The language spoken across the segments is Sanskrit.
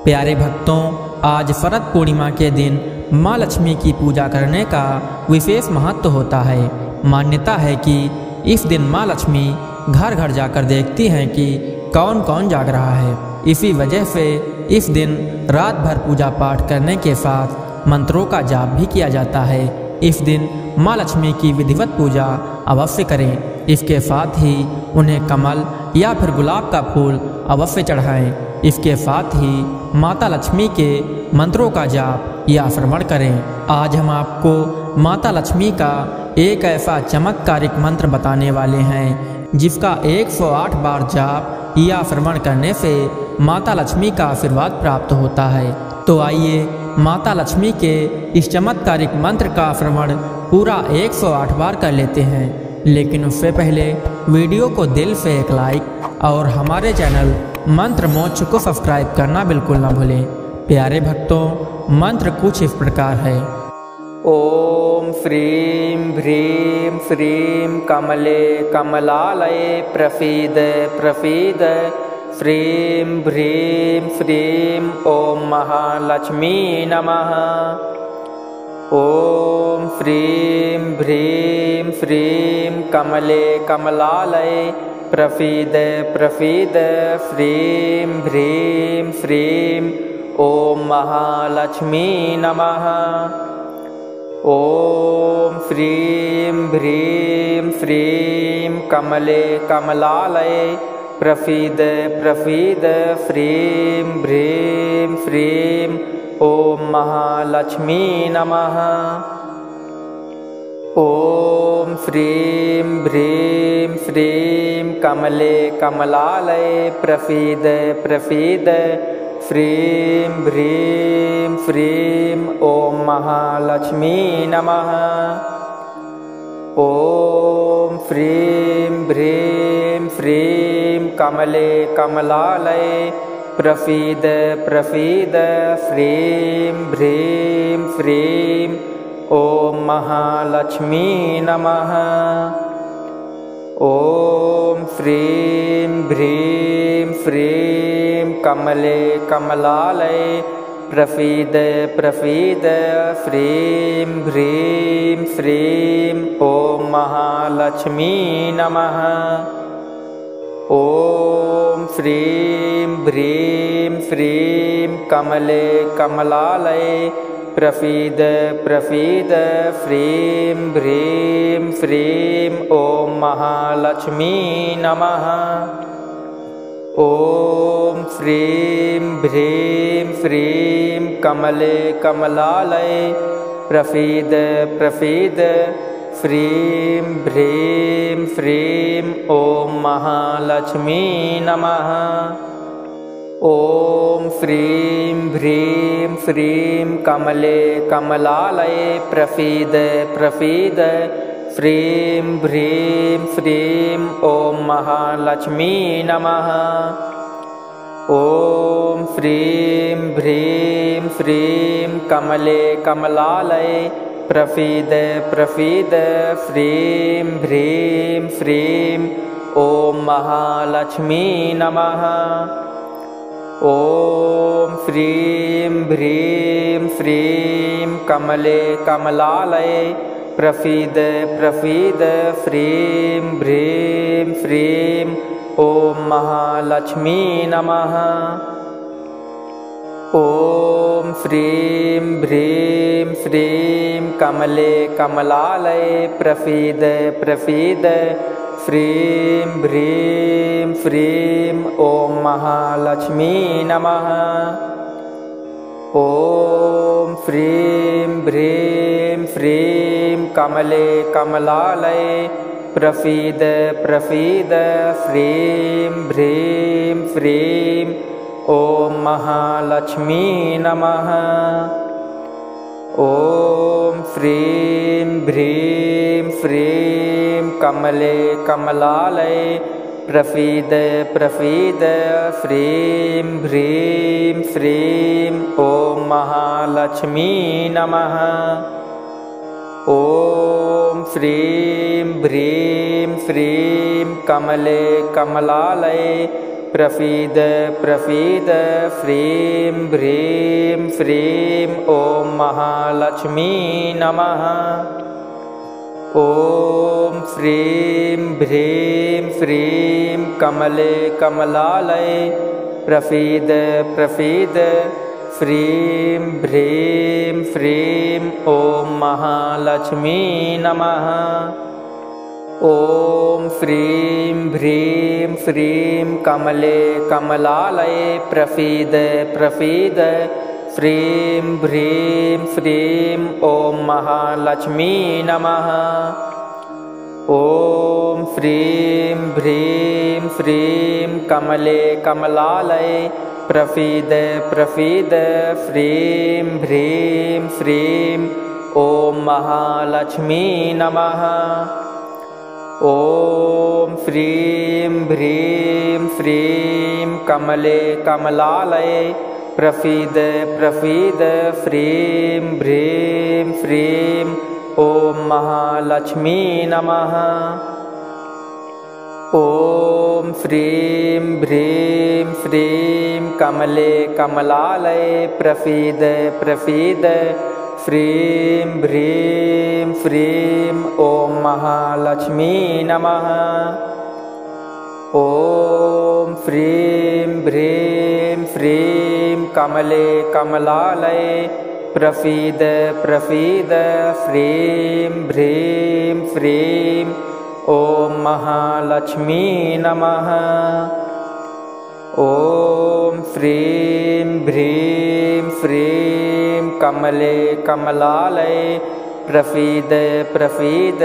प्यारे भक्तों, आज शरद पूर्णिमा के दिन माँ लक्ष्मी की पूजा करने का विशेष महत्व होता है। मान्यता है कि इस दिन माँ लक्ष्मी घर घर जाकर देखती हैं कि कौन कौन जाग रहा है। इसी वजह से इस दिन रात भर पूजा पाठ करने के साथ मंत्रों का जाप भी किया जाता है। इस दिन माँ लक्ष्मी की विधिवत पूजा अवश्य करें। इसके साथ ही उन्हें कमल या फिर गुलाब का फूल अवश्य चढ़ाएं। इसके साथ ही माता लक्ष्मी के मंत्रों का जाप या श्रवण करें। आज हम आपको माता लक्ष्मी का एक ऐसा चमत्कारिक मंत्र बताने वाले हैं जिसका 108 बार जाप या श्रवण करने से माता लक्ष्मी का आशीर्वाद प्राप्त होता है। तो आइए माता लक्ष्मी के इस चमत्कारिक मंत्र का श्रवण पूरा 108 बार कर लेते हैं। लेकिन उससे पहले वीडियो को दिल से एक लाइक और हमारे चैनल मंत्र मोक्ष को सब्सक्राइब करना बिल्कुल ना भूलें। प्यारे भक्तों, मंत्र कुछ इस प्रकार है। ओम श्रीं ह्रीं श्रीं कमले कमलालये प्रसीद प्रसीद। श्रीं ह्रीं श्रीं ओम महालक्ष्मी नमः। ओम श्रीं ह्रीं श्रीं कमले कमलालये प्रसीद प्रसीद। श्रीं ह्रीं श्रीं ओम महालक्ष्मी नमः। ओम श्रीं ह्रीं श्रीं कमले कमलालये प्रसीद प्रसीद। श्रीं ह्रीं श्रीं ओम महालक्ष्मी नमः। ओम श्रीं ह्रीं श्रीं कमले कमलालये प्रसीद प्रसीद। श्रीं ह्रीं श्रीं ओम महालक्ष्मी नमः। ओम श्रीं ह्रीं श्रीं कमले कमलालये प्रसीद प्रसीद। श्रीं ह्रीं श्रीं ओम महालक्ष्मी नमः। ओम श्रीं ह्रीं श्रीं कमले कमलालये प्रसीद प्रसीद। श्रीं ह्रीं श्रीं ओम महालक्ष्मी नमः। ओम श्रीं ह्रीं श्रीं कमले कमलालये प्रसीद प्रसीद। श्रीं ह्रीं श्रीं ओम महालक्ष्मी नमः। ओम श्रीं ह्रीं श्रीं कमले कमलालये प्रसीद प्रसीद। श्रीं ह्रीं श्रीं ओम महालक्ष्मी नमः। ओम श्रीं ह्रीं श्रीं कमले कमलालये प्रसीद प्रसीद। श्रीं ह्रीं श्रीं ओम महालक्ष्मी नमः। ओम श्रीं ह्रीं श्रीं कमले कमलालये प्रसीद प्रसीद। श्रीं ह्रीं श्रीं ओम महालक्ष्मी नमः। ओम श्रीं ह्रीं श्रीं कमले कमलालये प्रसीद प्रसीद। श्रीं ह्रीं श्रीं ओम महालक्ष्मी नमः। ओम श्रीं ह्रीं श्रीं कमले कमलालये प्रसीद प्रसीद। श्रीं ह्रीं श्रीं ओम महालक्ष्मी नमः। ओम श्रीं ह्रीं श्रीं कमले कमलालये प्रसीद प्रसीद। श्रीं ह्रीं श्रीं ओम महालक्ष्मी नमः। ओम श्रीं ह्रीं श्रीं कमले कमलालये प्रसीद प्रसीद। श्रीं ह्रीं श्रीं ओम महालक्ष्मी नमः। ओम श्रीं ह्रीं श्रीं कमले कमलालये प्रसीद प्रसीद श्रीं ह्रीं श्रीं ॐ महालक्ष्मी नमः। ॐ श्रीं ह्रीं श्रीं कमले कमलालये प्रसीद प्रसीद श्रीं ह्रीं श्रीं ॐ महालक्ष्मी नमः। ॐ श्रीं ह्रीं श्रीं कमले कमलालये प्रसीद प्रसीद श्रीं ह्रीं श्रीं ॐ महालक्ष्मी नमः। ॐ श्रीं ह्रीं श्रीं कमले कमलालये प्रसीद प्रसीद श्रीं ह्रीं श्रीं ॐ महालक्ष्मी नमः। ॐ श्रीं ह्रीं श्रीं कमले कमलालये प्रसीद प्रसीद श्रीं ह्रीं श्रीं ॐ महालक्ष्मी नमः। ॐ श्रीं ह्रीं श्रीं कमले कमलालये प्रसीद प्रसीद श्रीं ह्रीं श्रीं ॐ महालक्ष्मी नमः। ॐ श्रीं ह्रीं श्रीं कमले कमलालये प्रसीद प्रसीद श्रीं ह्रीं श्रीं ॐ महालक्ष्मी नमः। ॐ श्रीं ह्रीं श्रीं कमले कमलालये प्रसीद प्रसीद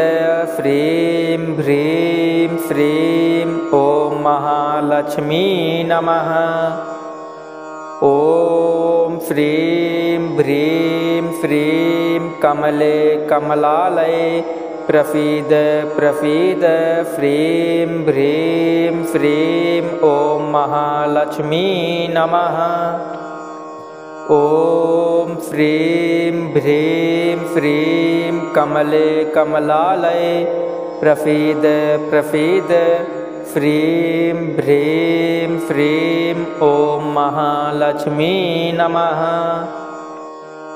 श्रीं ह्रीं श्रीं ॐ महालक्ष्मी नमः। ॐ श्रीं ह्रीं श्रीं कमले कमलालये प्रसीद प्रसीद श्रीं ह्रीं श्रीं ॐ महालक्ष्मी नमः। ॐ श्रीं ह्रीं श्रीं कमले कमलालये प्रसीद प्रसीद श्रीं ह्रीं श्रीं ॐ महालक्ष्मी नमः।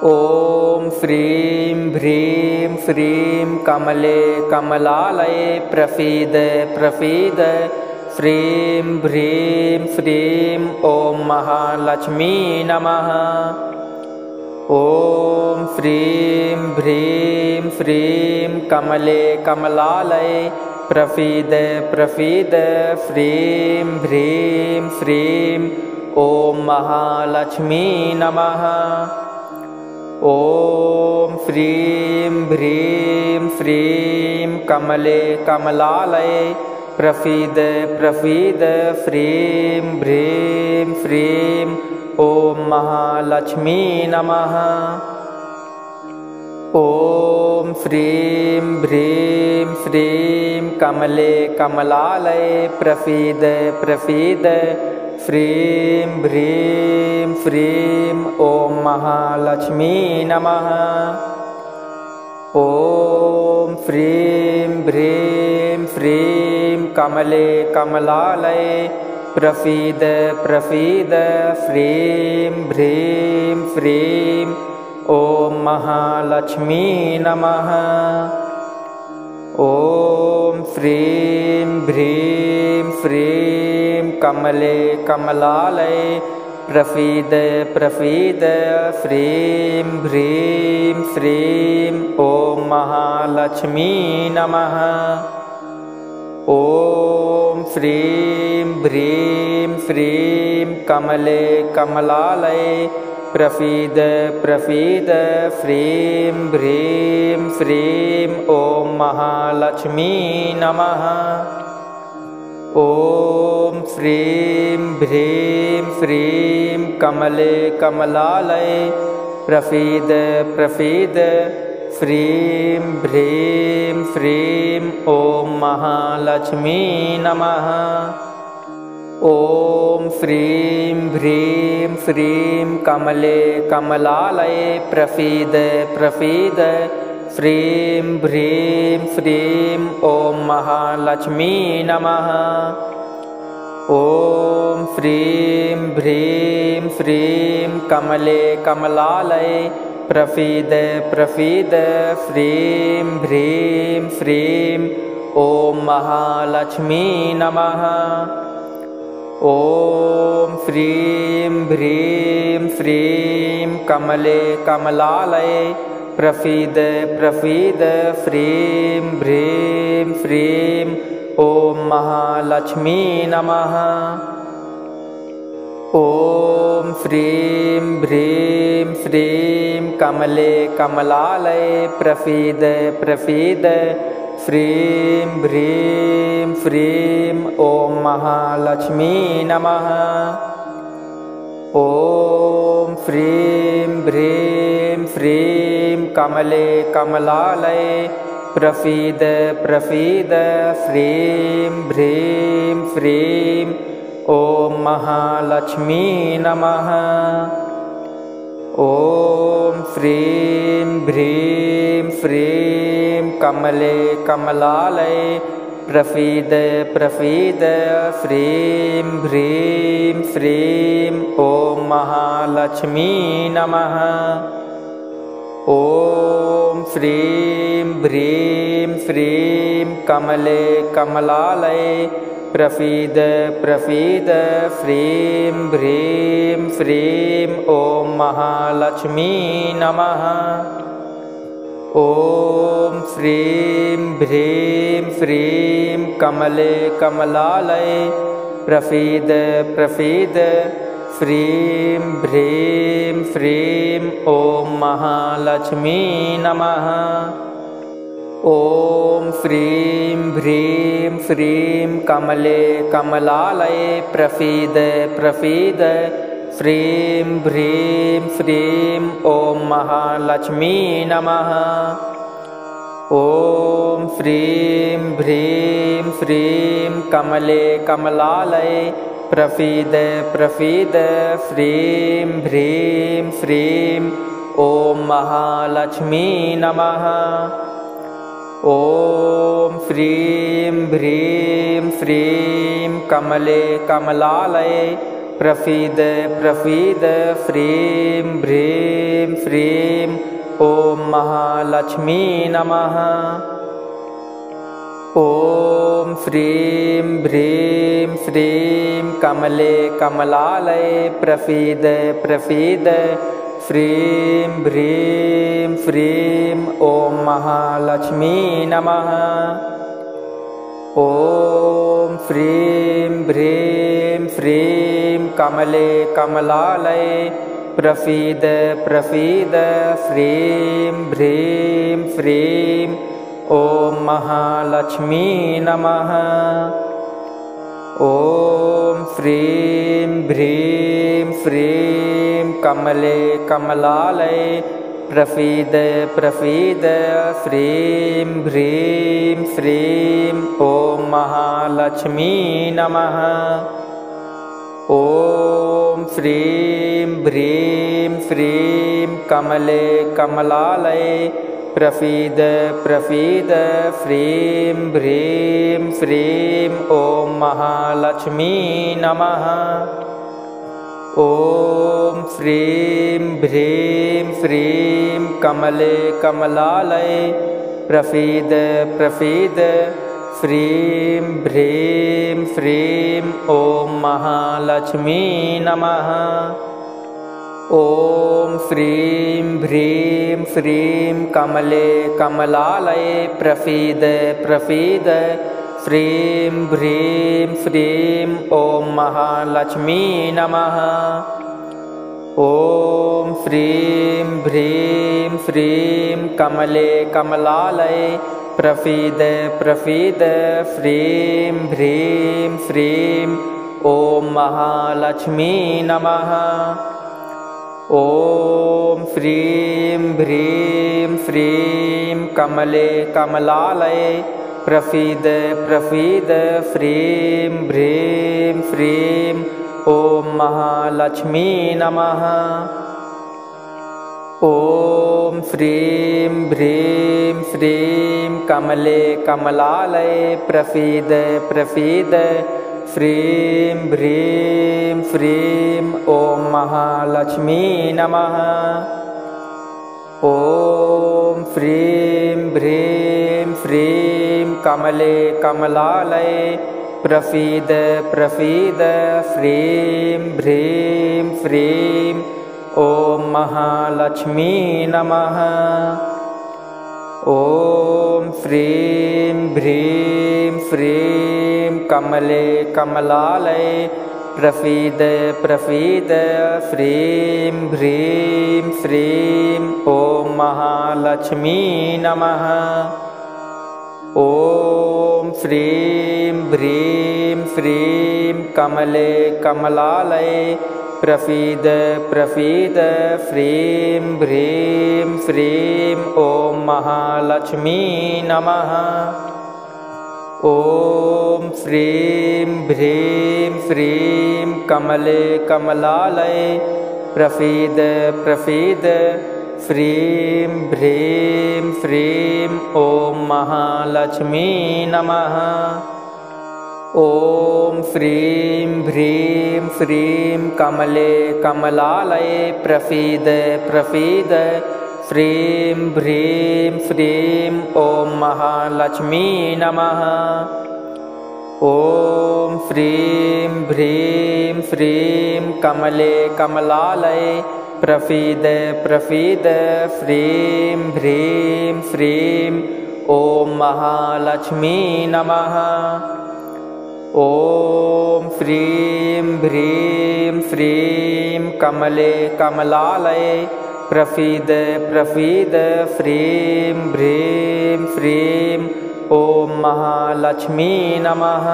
ॐ श्रीं ह्रीं श्रीं कमले कमलालये प्रसीद प्रसीद श्रीं ह्रीं श्रीं ॐ महालक्ष्मी नमः। ॐ श्रीं ह्रीं श्रीं कमले कमलालये प्रसीद प्रसीद श्रीं ह्रीं श्रीं ॐ महालक्ष्मी नमः। ॐ श्रीं ह्रीं श्रीं कमले कमलालये प्रसीद प्रसीद श्रीं ह्रीं श्रीं ॐ महालक्ष्मी नमः। ॐ श्रीं ह्रीं श्रीं कमले कमलालये प्रसीद प्रसीद श्रीं ह्रीं श्रीं ॐ महालक्ष्मी नमः। ॐ श्रीं ह्रीं श्रीं कमले कमलालये प्रसीद प्रसीद श्रीं ह्रीं श्रीं ॐ महालक्ष्मी नमः। ॐ श्रीं ह्रीं श्रीं कमले कमलालये प्रसीद प्रसीद श्रीं ह्रीं श्रीं ॐ महालक्ष्मी नमः। ॐ श्रीं ह्रीं श्रीं कमले कमलालये प्रसीद प्रसीद श्रीं ह्रीं श्रीं ॐ महालक्ष्मी नमः। ॐ श्रीं ह्रीं श्रीं कमले कमलालये प्रसीद प्रसीद श्रीं ह्रीं श्रीं ॐ महालक्ष्मी नमः। ॐ श्रीं ह्रीं श्रीं कमले कमलालये प्रसीद प्रसीद श्रीं ह्रीं श्रीं ॐ महालक्ष्मी नमः। ॐ श्रीं ह्रीं श्रीं कमले कमलालये प्रसीद प्रसीद श्रीं ह्रीं श्रीं ॐ महालक्ष्मी नमः। ॐ श्रीं ह्रीं श्रीं कमले कमलालये प्रसीद प्रसीद श्रीं ह्रीं श्रीं ॐ महालक्ष्मी नमः। ॐ श्रीं ह्रीं श्रीं कमले कमलालये प्रसीद प्रसीद श्रीं ह्रीं श्रीं ॐ महालक्ष्मी नमः। ॐ श्रीं ह्रीं श्रीं कमले कमलालये प्रसीद प्रसीद श्रीं ह्रीं श्रीं ॐ महालक्ष्मी नमः। ॐ श्रीं ह्रीं श्रीं कमले कमलालये प्रसीद प्रसीद श्रीं ह्रीं श्रीं ॐ महालक्ष्मी नमः। ॐ श्रीं ह्रीं श्रीं कमले कमलालये प्रसीद प्रसीद श्रीं ह्रीं श्रीं ॐ महालक्ष्मी नमः। ॐ श्रीं ह्रीं श्रीं कमले कमलालये प्रसीद प्रसीद श्रीं ह्रीं श्रीं ॐ महालक्ष्मी नमः। ॐ श्रीं ह्रीं श्रीं कमले कमलालये प्रसीद प्रसीद श्रीं ह्रीं श्रीं ॐ महालक्ष्मी नमः। ॐ श्रीं ह्रीं श्रीं कमले कमलालये प्रसीद प्रसीद श्रीं ह्रीं श्रीं ॐ महालक्ष्मी नमः। ॐ श्रीं ह्रीं श्रीं कमले कमलालये प्रसीद प्रसीद श्रीं ह्रीं श्रीं ॐ महालक्ष्मी नमः। ॐ श्रीं ह्रीं श्रीं कमले कमलालये प्रसीद प्रसीद श्रीं ह्रीं श्रीं ॐ महालक्ष्मी नमः। ॐ श्रीं ह्रीं श्रीं कमले कमलालये प्रसीद प्रसीद श्रीं ह्रीं श्रीं ॐ महालक्ष्मी नमः। ॐ श्रीं ह्रीं श्रीं कमले कमलालये प्रसीद प्रसीद श्रीं ह्रीं श्रीं ॐ महालक्ष्मी नमः। ॐ श्रीं ह्रीं श्रीं कमले कमलालये प्रसीद प्रसीद श्रीं ह्रीं श्रीं ॐ महालक्ष्मी नमः। ॐ श्रीं ह्रीं श्रीं कमले कमलालये प्रसीद प्रसीद श्रीं ह्रीं श्रीं ॐ महालक्ष्मी नमः। ॐ श्रीं ह्रीं श्रीं कमले कमलालये प्रसीद प्रसीद श्रीं ह्रीं श्रीं ॐ महालक्ष्मी नमः। ॐ श्रीं ह्रीं श्रीं कमले कमलालये प्रसीद प्रसीद श्रीं ह्रीं श्रीं ॐ महालक्ष्मी नमः। ॐ श्रीं ह्रीं श्रीं कमले कमलालये प्रसीद प्रसीद श्रीं ह्रीं श्रीं ॐ महालक्ष्मी नमः। ॐ श्रीं ह्रीं श्रीं कमले कमलालये प्रसीद प्रसीद फ्रीं भ्रीं फ्रीं ॐ महालक्ष्मी नमः। ॐ फ्रीं भ्रीं फ्रीं कमले कमलालये प्रसीद प्रसीद फ्रीं भ्रीं फ्रीं ॐ महालक्ष्मी नमः। ॐ फ्रीं भ्रीं फ्रीं कमले कमलालये प्रसीद प्रसीद फ्रीं भ्रीं फ्रीं ॐ महालक्ष्मी नमः। ॐ फ्रीं भ्रीं फ्रीं कमले कमलालये प्रसीद प्रसीद फ्रीं भ्रीं फ्रीं ॐ महालक्ष्मी नमः। ॐ फ्रीं भ्रीं फ्रीं कमले कमलालये प्रसीद प्रसीद फ्रीं भ्रीं फ्रीं ॐ महालक्ष्मी नमः। ॐ फ्रीं भ्रीं फ्रीं कमले कमलालये प्रसीद प्रसीद फ्रीं भ्रीं फ्रीं ॐ महालक्ष्मी नमः। ॐ फ्रीं भ्रीं फ्रीं कमले कमलालये प्रसीद प्रसीद फ्रीं भ्रीं फ्रीं ॐ महालक्ष्मी नमः। ॐ फ्रीं भ्रीं फ्रीं कमले कमलालये प्रसीद प्रसीद फ्रीं भ्रीं फ्रीं ॐ महालक्ष्मी नमः।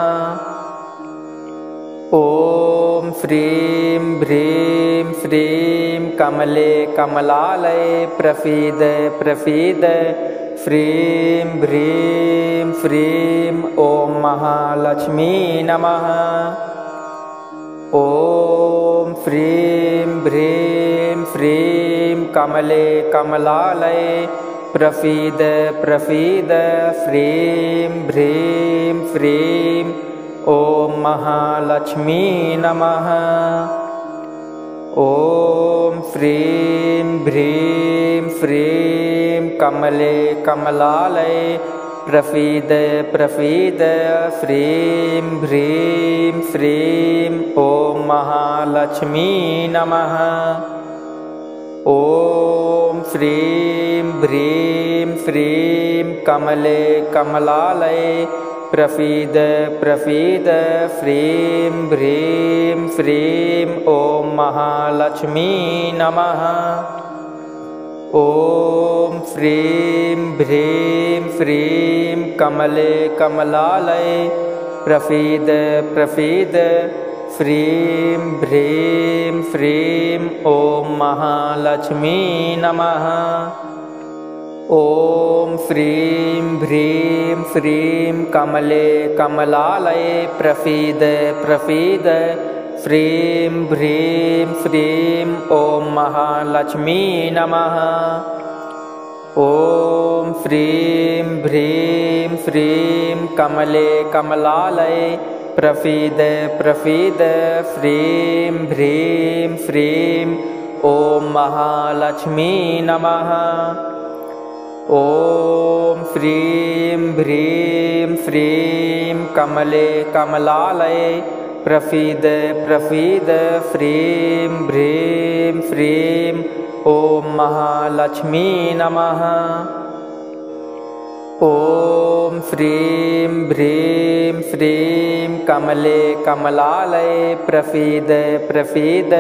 ॐ फ्रीं भ्रीं फ्रीं कमले कमलालये प्रसीद प्रसीद फ्रीं भ्रीं फ्रीं ॐ महालक्ष्मी नमः। ॐ फ्रीं भ्रीं फ्रीं कमले कमलालये प्रसीद प्रसीद फ्रीं भ्रीं फ्रीं ॐ महालक्ष्मी नमः। ॐ फ्रीं भ्रीं फ्रीं कमले कमलालये प्रसीद प्रसीद फ्रीं भ्रीं फ्रीं ॐ महालक्ष्मी नमः। ॐ फ्रीं भ्रीं फ्रीं कमले कमलालये प्रसीद प्रसीद फ्रीं भ्रीं फ्रीं ॐ महालक्ष्मी नमः। ॐ फ्रीं भ्रीं फ्रीं कमले कमलालये प्रसीद प्रसीद फ्रीं भ्रीं फ्रीं ॐ महालक्ष्मी नमः। ॐ फ्रीं भ्रीं फ्रीं कमले कमलालये प्रसीद प्रसीद फ्रीं भ्रीं फ्रीं ॐ महालक्ष्मी नमः। ॐ फ्रीं भ्रीं फ्रीं कमले कमलालये प्रसीद प्रसीद फ्रीं भ्रीं फ्रीं ॐ महालक्ष्मी नमः। ॐ फ्रीं भ्रीं फ्रीं कमले कमलालये प्रसीद प्रसीद फ्रीं भ्रीं फ्रीं ॐ महालक्ष्मी नमः। ॐ फ्रीं भ्रीं फ्रीं कमले कमलालये प्रसीद प्रसीद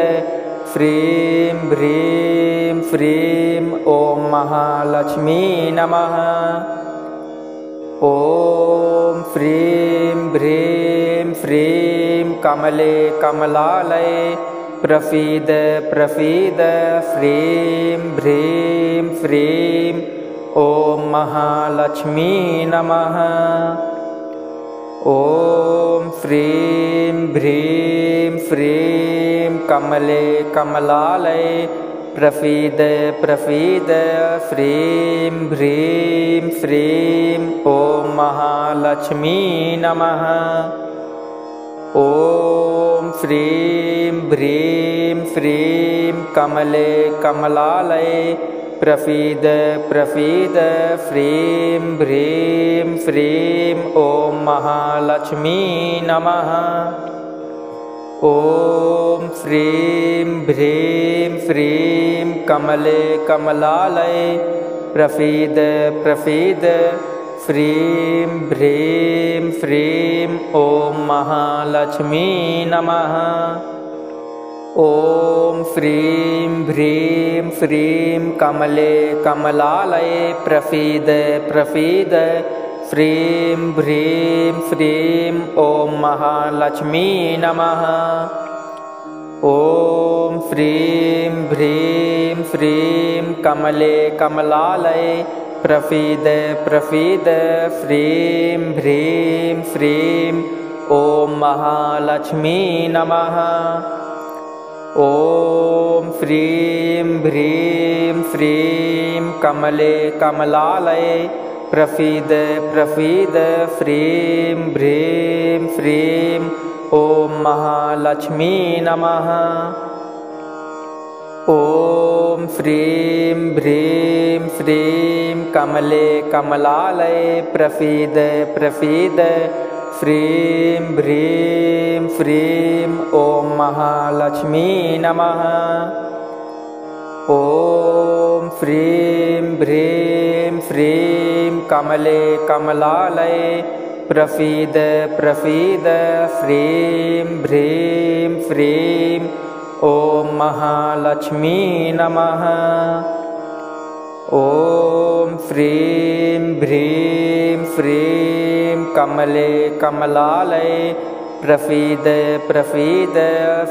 फ्रीं भ्रीं फ्रीं ॐ महालक्ष्मी नमः। ॐ फ्रीं भ्रीं फ्रीं कमले कमलालये प्रसीद प्रसीद फ्रीं भ्रीं फ्रीं ॐ महालक्ष्मी नमः। ॐ फ्रीं भ्रीं फ्रीं कमले कमलालये प्रसीद प्रसीद फ्रीं भ्रीं फ्रीं ॐ महालक्ष्मी नमः। ॐ श्रीं ह्रीं श्रीं कमले कमलालये प्रसीद प्रसीद श्रीं ह्रीं श्रीं ॐ महालक्ष्मी नमः। ॐ श्रीं ह्रीं श्रीं कमले कमलालये प्रसीद प्रसीद श्रीं ह्रीं श्रीं ॐ महालक्ष्मी नमः। ॐ श्रीं ह्रीं श्रीं कमले कमलालये प्रसीद प्रसीद श्रीं ह्रीं श्रीं ॐ महालक्ष्मी नमः। ॐ श्रीं ह्रीं श्रीं कमले कमलालये प्रसीद प्रसीद श्रीं ह्रीं श्रीं ॐ महालक्ष्मी नमः। ॐ श्रीं ह्रीं श्रीं कमले कमलालये प्रसीद प्रसीद श्रीं ह्रीं श्रीं ॐ महालक्ष्मी नमः। ॐ श्रीं ह्रीं श्रीं कमले कमलालये प्रसीद प्रसीद श्रीं ह्रीं श्रीं ॐ महालक्ष्मी नमः। ॐ श्रीं ह्रीं श्रीं कमले कमलालये प्रसीद प्रसीद श्रीं ह्रीं श्रीं ॐ महालक्ष्मी नमः। ॐ श्रीं ह्रीं श्रीं कमले कमलालये प्रसीद प्रसीद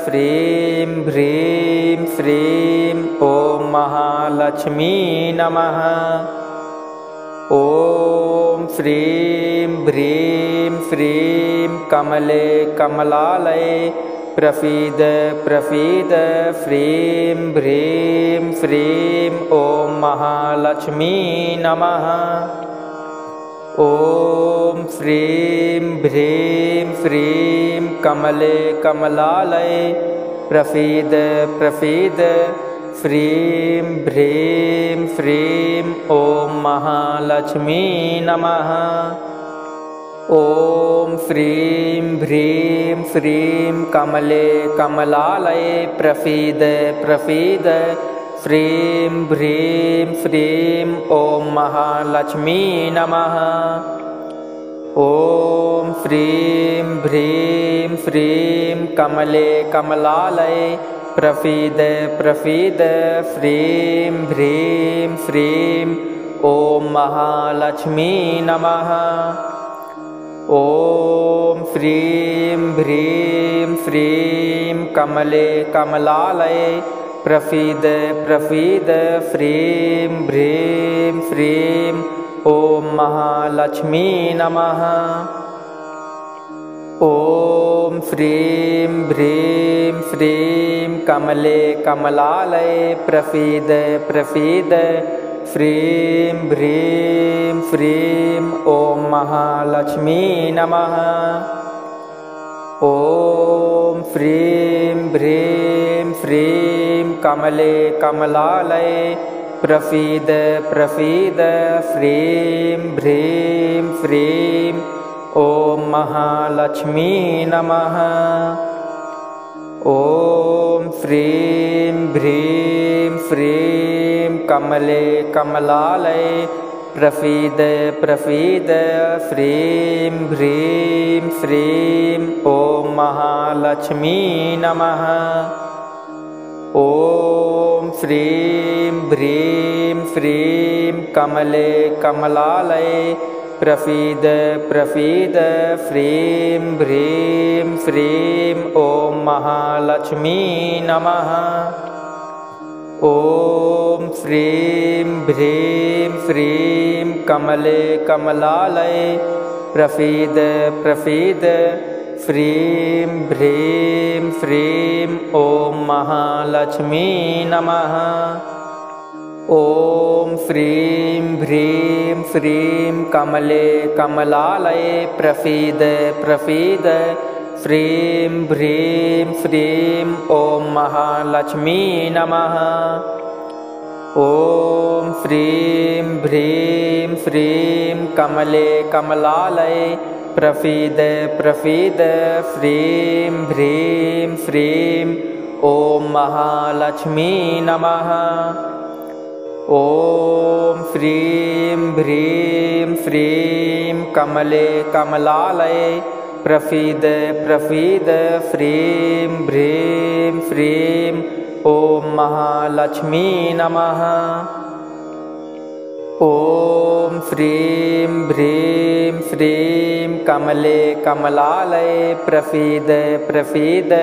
श्रीं ह्रीं श्रीं ॐ महालक्ष्मी नमः। ॐ श्रीं ह्रीं श्रीं कमले कमलालये प्रसीद प्रसीद श्रीं ह्रीं श्रीं ॐ महालक्ष्मी नमः। ॐ श्रीं ह्रीं श्रीं कमले कमलालये प्रसीद प्रसीद श्रीं ह्रीं श्रीं ॐ महालक्ष्मी नमः। ॐ श्रीं ह्रीं श्रीं कमले कमलालये प्रसीद प्रसीद श्रीं ह्रीं श्रीं ॐ महालक्ष्मी नमः। ॐ श्रीं ह्रीं श्रीं कमले कमलालये प्रसीद प्रसीद श्रीं ह्रीं श्रीं ॐ महालक्ष्मी नमः। ॐ श्रीं ह्रीं श्रीं कमले कमलालये प्रसीद प्रसीद श्रीं ह्रीं श्रीं ॐ महालक्ष्मी नमः। ॐ श्रीं ह्रीं श्रीं कमले कमलालये प्रसीद प्रसीद श्रीं ह्रीं श्रीं ॐ महालक्ष्मी नमः। ॐ श्रीं ह्रीं श्रीं कमले कमलालये प्रसीद प्रसीद श्रीं ह्रीं श्रीं ॐ महालक्ष्मी नमः। ॐ श्रीं ह्रीं श्रीं कमले कमलालये प्रसीद प्रसीद श्रीं ह्रीं श्रीं ॐ महालक्ष्मी नमः। ॐ श्रीं ह्रीं श्रीं कमले कमलालये प्रसीद प्रसीद श्रीं ह्रीं श्रीं ॐ महालक्ष्मी नमः। ॐ श्रीं ह्रीं श्रीं कमले कमलालये प्रसीद प्रसीद श्रीं ह्रीं श्रीं ॐ महालक्ष्मी नमः। ॐ श्रीं ह्रीं श्रीं कमले कमलालये प्रसीद प्रसीद फ्रीं भ्रीं फ्रीं ॐ महालक्ष्मी नमः। ॐ फ्रीं भ्रीं फ्रीं कमले कमलालये प्रसीद प्रसीद फ्रीं भ्रीं फ्रीं ॐ महालक्ष्मी नमः। ॐ फ्रीं भ्रीं फ्रीं कमले कमलालये प्रसीद प्रसीद फ्रीं भ्रीं फ्रीं ॐ महालक्ष्मी नमः। ॐ फ्रीं भ्रीं फ्रीं कमले कमलालये प्रसीद प्रसीद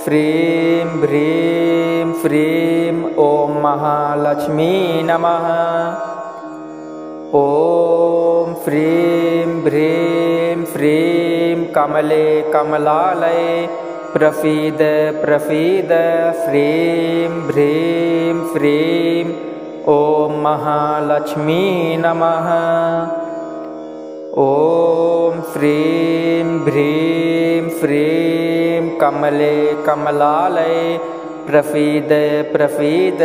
फ्रीं भ्रीं फ्रीं ॐ महालक्ष्मी नमः। ॐ फ्रीं भ्रीं फ्रीं कमले कमलालये प्रसीद प्रसीद फ्रीं भ्रीं फ्रीं ॐ महालक्ष्मी नमः। ॐ फ्रीं भ्रीं फ्रीं कमले कमलालये प्रसीद प्रसीद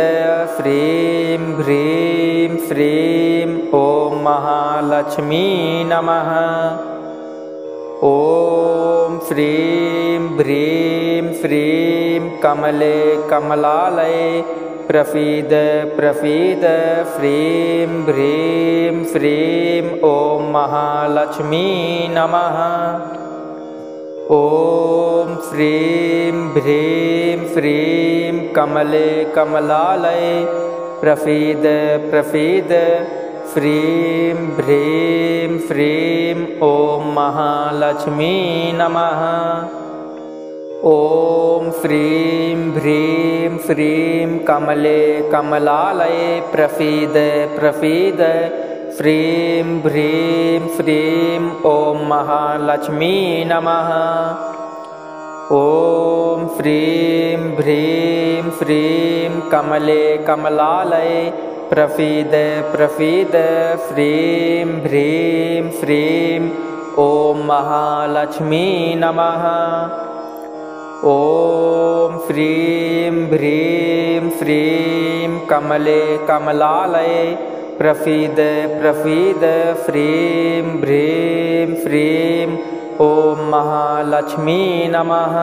फ्रीं भ्रीं फ्रीं ॐ महालक्ष्मी नमः। ॐ फ्रीं भ्रीं फ्रीं कमले कमलालये प्रसीद प्रसीद फ्रीं भ्रीं फ्रीं ॐ महालक्ष्मी नमः। ॐ फ्रीं भ्रीं फ्रीं कमले कमलालये प्रसीद प्रसीद फ्रीं भ्रीं फ्रीं ॐ महालक्ष्मी नमः। ॐ फ्रीं भ्रीं फ्रीं कमले कमलालये प्रसीद प्रसीद फ्रीं भ्रीं फ्रीं ॐ महालक्ष्मी नमः। ॐ फ्रीं भ्रीं फ्रीं कमले कमलालये प्रसीद प्रसीद फ्रीं भ्रीं फ्रीं ॐ महालक्ष्मी नमः। ॐ फ्रीं भ्रीं फ्रीं कमले कमलालये प्रसीद प्रसीद फ्रीं भ्रीं फ्रीं ॐ महालक्ष्मी नमः।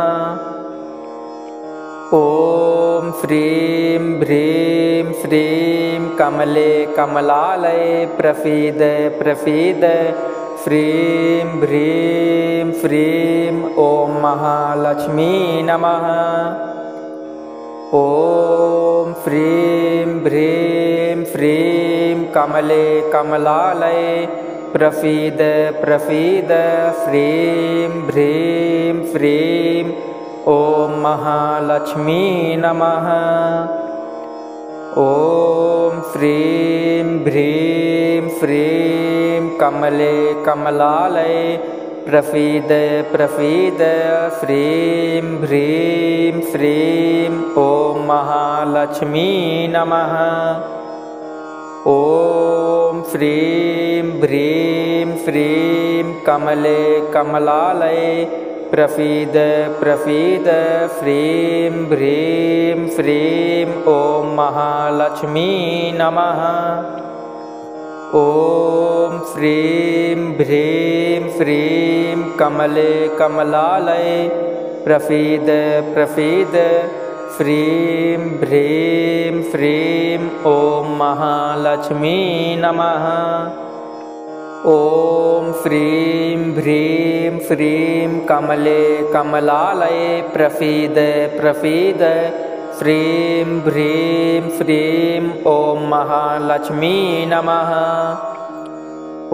ॐ फ्रीं भ्रीं फ्रीं कमले कमलालये प्रसीद प्रसीद फ्रीं भ्रीं फ्रीं ॐ महालक्ष्मी नमः। ॐ फ्रीं भ्रीं फ्रीं कमले कमलालये प्रसीद प्रसीद फ्रीं भ्रीं फ्रीं ॐ महालक्ष्मी नमः। ॐ फ्रीं भ्रीं फ्रीं कमले कमलालये प्रसीद प्रसीद फ्रीं भ्रीं फ्रीं ॐ महालक्ष्मी नमः। ॐ फ्रीं भ्रीं फ्रीं कमले कमलालये प्रसीद प्रसीद फ्रीं भ्रीं फ्रीं ॐ महालक्ष्मी नमः। ॐ फ्रीं भ्रीं फ्रीं कमले कमलालये प्रसीद प्रसीद फ्रीं भ्रीं फ्रीं ॐ महालक्ष्मी नमः। ॐ फ्रीं भ्रीं फ्रीं कमले कमलालये प्रसीद प्रसीद फ्रीं भ्रीं फ्रीं ॐ महालक्ष्मी नमः।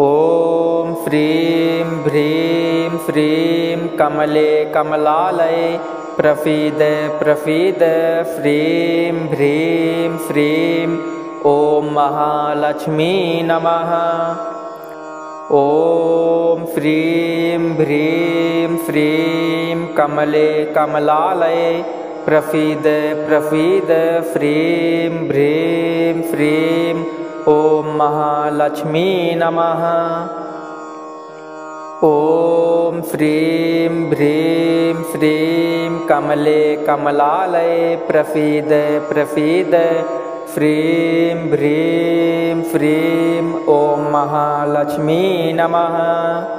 ॐ फ्रीं भ्रीं फ्रीं कमले कमलालये प्रसीद प्रसीद फ्रीं भ्रीं फ्रीं ॐ महालक्ष्मी नमः। ॐ फ्रीं भ्रीं फ्रीं कमले कमलालये प्रसीद प्रसीद फ्रीं भ्रीं फ्रीं ॐ महालक्ष्मी नमः। ॐ श्रीं ह्रीं श्रीं कमले कमलालये प्रसीद प्रसीद। श्रीं ह्रीं श्रीं ॐ महालक्ष्मी नमः।